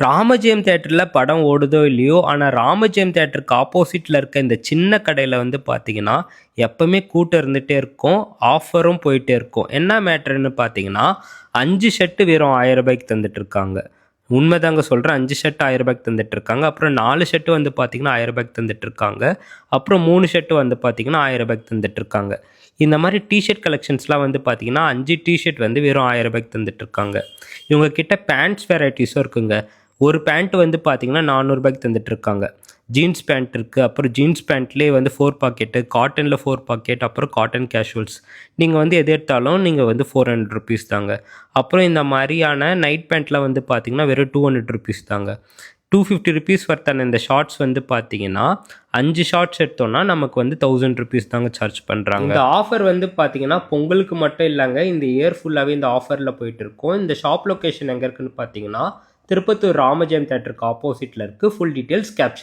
ராமஜெயம் தியேட்டரில் படம் ஓடுதோ இல்லையோ, ஆனால் ராமஜெயம் தியேட்டருக்கு ஆப்போசிட்டில் இருக்க இந்த சின்ன கடையில் வந்து பார்த்தீங்கன்னா, எப்பவுமே கூட்டம் இருந்துகிட்டே இருக்கும். ஆஃபரும் போயிட்டே இருக்கும். என்ன மேட்டர்ன்னு பார்த்தீங்கன்னா, 5 ஷர்ட்டு வெறும் ரூ. 1000க்கு தந்துட்டுருக்காங்க. உண்மைதாங்க சொல்கிறேன். 5 ஷர்ட் ரூ. 1000க்கு தந்துட்டுருக்காங்க. அப்புறம் 4 ஷர்ட்டு வந்து பார்த்தீங்கன்னா ரூ. 1000க்கு தந்துட்டுருக்காங்க. அப்புறம் 3 ஷர்ட்டு வந்து பார்த்தீங்கன்னா ரூ. 1000க்கு தந்துட்டுருக்காங்க. இந்த மாதிரி டிஷர்ட் கலெக்ஷன்ஸ்லாம் வந்து பார்த்தீங்கன்னா 5 டிஷர்ட் வந்து வெறும் ரூ. 1000க்கு தந்துட்டுருக்காங்க. இவங்க கிட்ட பேண்ட்ஸ் வெரைட்டிஸும் இருக்குங்க. ஒரு பேண்ட் வந்து பார்த்தீங்கன்னா ரூ. 400க்கு தந்துட்டுருக்காங்க. ஜீன்ஸ் பேண்ட் இருக்குது. அப்புறம் ஜீன்ஸ் பேண்ட்லேயே வந்து 4 பாக்கெட்டு, காட்டனில் 4 பாக்கெட், அப்புறம் காட்டன் கேஷுவல்ஸ். நீங்கள் வந்து எது எடுத்தாலும் நீங்கள் வந்து ₹400 தாங்க. அப்புறம் இந்த மாதிரியான நைட் பேண்ட்லாம் வந்து பார்த்தீங்கன்னா வெறும் ₹200 தாங்க. ₹250 வர்த்தான இந்த ஷார்ட்ஸ் வந்து பார்த்தீங்கன்னா 5 ஷார்ட்ஸ் எடுத்தோம்னா நமக்கு வந்து ₹1000 தாங்க சார்ஜ் பண்ணுறாங்க. இந்த ஆஃபர் வந்து பார்த்தீங்கன்னா பொங்கலுக்கு மட்டும் இல்லைங்க, இந்த இயர் ஃபுல்லாகவே இந்த ஆஃபரில் போயிட்டு இருக்கும். இந்த ஷாப் லொக்கேஷன் எங்கே இருக்குன்னு பார்த்தீங்கன்னா திருப்பத்தூர் ராமஜெயம் தியேட்டருக்கு ஆப்போசிட்டில் இருக்குது. Full details caption